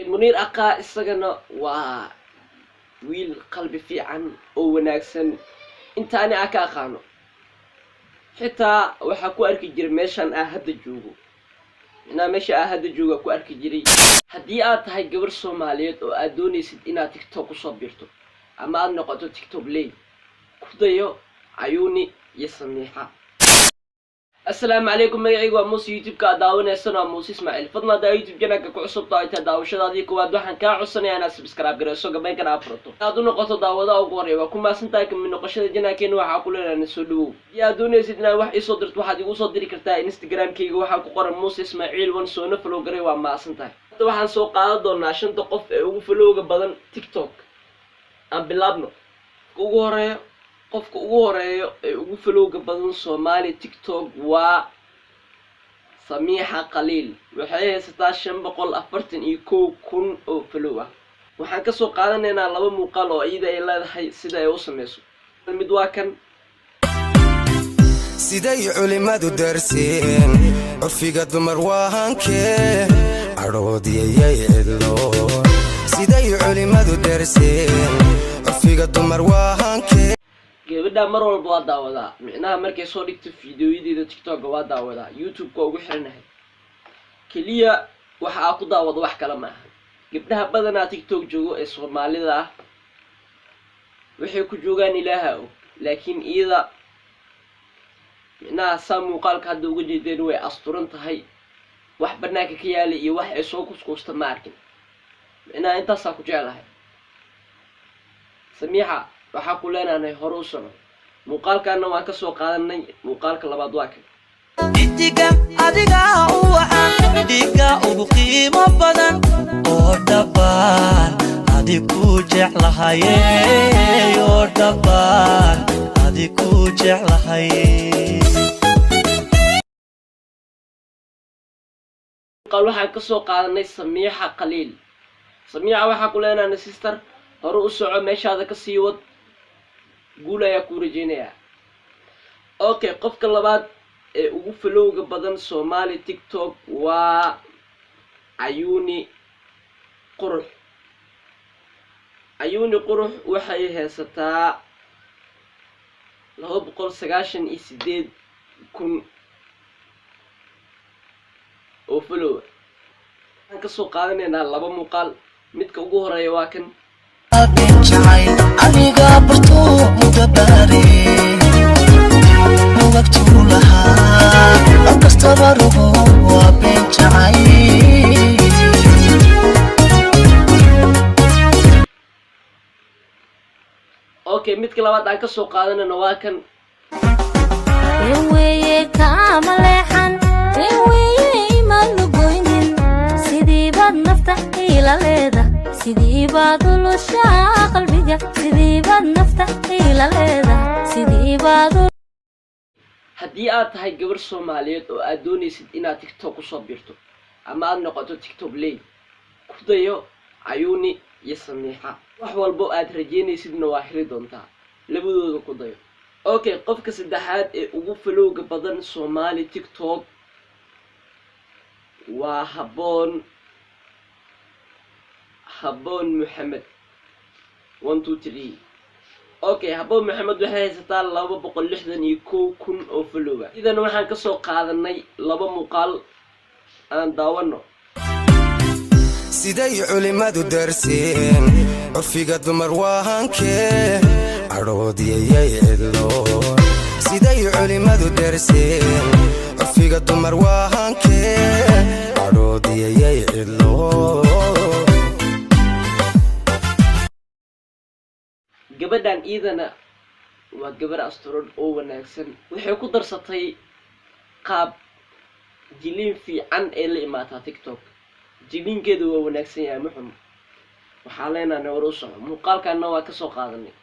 منير أقا إسقنا ويل قلبي في عن وناكسن أنت أنا أكا خانو حتى وحكو أركي جري ماشان أهد الجوجو أنا ماشي أهد الجوجو كو أركي جري هدي هاي قبر سوماليات وأدوني سيد إنا تيك توك وصبرتو أما أنا نقطة تيك توك لي كوديو عيوني يسميها. السلام عليكم magacaygu waa Muuse YouTube ka daawanaysan oo Muuse Ismaaciil fadlan daa YouTube channel-ka ku cusub tahay daawashadaadii kuwaad waxaan ka codsanayaa inaad subscribe gareyso gabayn kana afrato aad u noqoto daawada ugu horeeya waa ku maasantahay ka mid noqoshada channel-keena waxa ku leenahay soo dhawow yaa doonaysid inaad wax isoo dirto waxaad igu soo diri kartaa Instagram-kayga waxa ku qoran Muuse Ismaaciil wan soo na follow garay waa maasantahay hadda waxaan soo qaadan doonaa 5 qof ee ugu follow-ga badan TikTok aan bilaabno ugu horeeyo qofka ugu horeeyo ee ugu follow-ga badan Soomaali TikTok waa Samiixa Qaliil waxay haysataa 541,000 oo follow ah waxaan ka soo qaadanaynaa laba muuqaal oo iyada ay leedahay sida ay u sameeyso mid waa kan siday culimadu darseen urfiga dumar waahankee aroodiyay cidlo siday culimadu darseen urfiga dumar waahankee gabadha mar walba waa daawadaa micnaha markay soo dhigto fiidiyoyada TikTok waa daawadaa YouTube ka ugu xiranahay kaliya waxa ku daawado wax kala ma aha gabdhaha badanaa TikTok joogo ee Soomaalida ah waxay ku joogaan ilaaha laakiin iyada micnaha muuqaalka hadda uga jeedeen way asturan tahay wax banaanka ka yaalay iyo wax ay soo kuskuusta ma arkin micnaha intaas ku jecelahay Samiixa waxaa ku leenahay hore u soco muuqaalkaana waan ka soo qaadanay muuqaalka labaad waa kan idiga adiga diga ugu qiimo badan oo dabaan adigu jeclahay oo dabaan adigu jeclahay qal waxaan ka soo qaadanay Samiixa Qaliil Samiixa waxaa ku leenahay sister hore u soco meeshaada ka sii wad guulaya ku rajeynaya okay qofka labaad ee ugu follow-ga badan Soomaali TikTok waa Ayuuni Qurux waxay haysataa 298,000 oo follow aan ka soo qaadanaynaa laba muuqaal midka ugu horeeya waa kan aniga barto mudabari waqti lahaa kastaba rugo waa bencay okay midka labaad aan ka soo qaadanayna waa kan weeye kama leexan weeye iman goynin sidii bad nafta ila leedahay sidii baad ulusha qalbiga sidii baad nafta ila leedahay sidii baad haddii aad tahay gabar Soomaaliyeed oo aad doonaysid inaad TikTok ku soo birto ama aad noqoto TikTok lay ku dayo Ayuuni iyo Samiixa wax walba aad rajeynaysidna waa xiri doontaa labadooda ku dayo okay qofka saddexaad ee ugu follow-ga badan Soomaali TikTok waa Habboon Maxamed 123 okay Habboon Maxamed waxay haysataa 261,000 oo follow ah idan waxaan ka soo qaadanay laba muuqaal aan daawano siday culimadu darseen urfiga dumar waahankee aroodiyay cidlo siday culimadu darseen urfiga dumar waahankee aroodiyay cidlo gabadhan iidana waa gabar asturan oo wanaagsan waxay ku darsatay qaab jilin fiican ee la imaata TikTok jilinkeedu waa wanaagsan yahay muxum waxaa leenahay war u soco muuqaalkaana waa ka soo qaadanay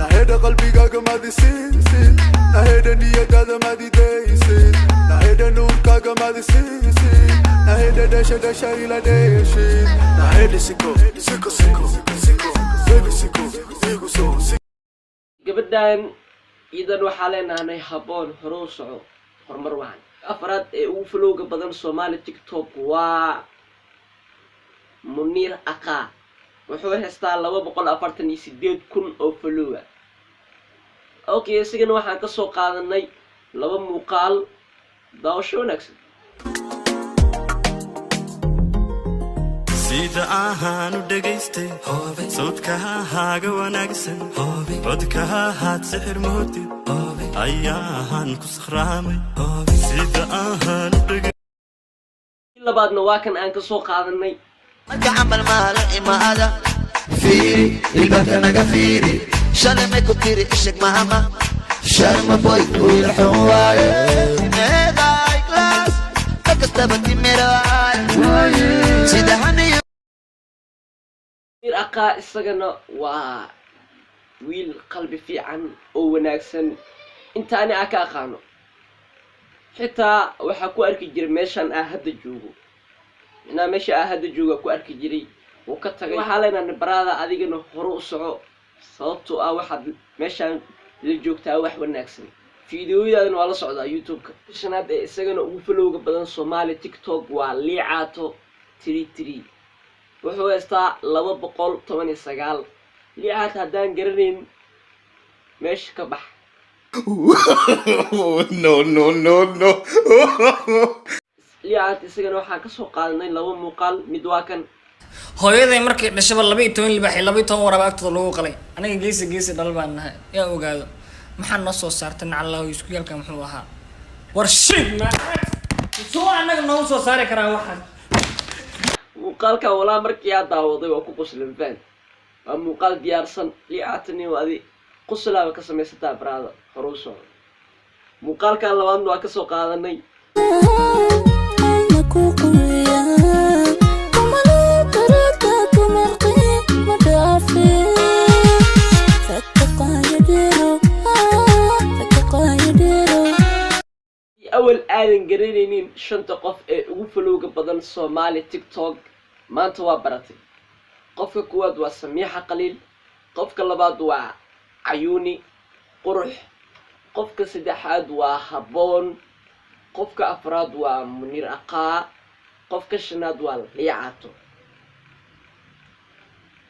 naheda qalbigaaga madisiisid naheda niyadaada madidaysid naheda nuurkaaga madisiisid naheda dhasha ila dheshid naheda siko gabadhan idan waxaa leenahay Habboon hore u soco horumar wacan afraad ee ugu follow-ga badan Soomaali TikTok waa Munir Aqaa wuxuu haystaa 248,000 oo follower. Okay, isigana waxaan ka soo qaadanay 2 muuqaal daawasho wanaagsan. sida ahaanu dhagaystay sawdkahaaga wanaagsan codkahaad sixir moodid ayaahan ku sakhraamay sida ahaanu dhagaystay labaadna waa kan aan ka soo qaadanay marka camal maala imaada fiiri ilbaabka naga fiiri shalay may ku tiri isheg mahama sharma boy wiil xun waaye meeday class kakastaba timiraay sida haniyo Munir Aqaa isagana waa wiil qalbi fiican oo wanaagsan intaani aan ka aqaano. xitaa waxa ku arki jiray meeshan hadda joogo. meesha hadda jooga ku arki jiray oo ka tagay. waxa leenahay barada adigana hore u soco sababtoo ah waxaad meeshan la joogtaa wax wanaagsan. fiidiyoyadana waa la socdaa YouTube-ka. shanaad ee isagana ugu folowga badan Soomaali TikTok waa Liicaato 33. wuxuu haystaa 219. Liicaato haddaan garanayn meesha ka bax. no Liicaato isagana waxaan ka soo qaadanay 2 muuqaal. mid waa kan hooyaday markay dhashaba 12 libaax 12 waraba agtooda lagu qalay aniga geesi dhal baan nahay yaa ogaado maxaa noo soo saartay nacallahu isku yalka muxuu ahaa war shid ma soo anaga noo soo saari karaa waxan muuqaalka walaa markii aad daawaday waa ku qoslan faan. waa muuqaal diyaarsan. Liicaatani waa adi qoslaaba ka samaysataa barada horuso. muuqaalka labaadna waa ka soo qaadanay أول آدم قرينين شنطة قف وفلوق بدن صومالي تيك توك ما أنت وابرتي قفك كواد وسميحة قليل قفك اللباد وعيوني قرح قفك سدحاد وهبون قفك أفراد ومنير أقا قفك شناد والليعاتو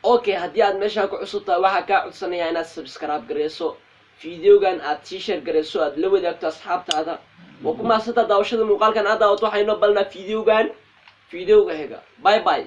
أوكي هدياد مشاك عصوتا وحكا عصنا يعني سبسكرايب قريسو فيديو كان أتشير قريسو أدلو داكت أصحابتا هذا وكما ستا داوشة المقال كان هذا وطوحينو بلنا فيديو كان هيك باي باي.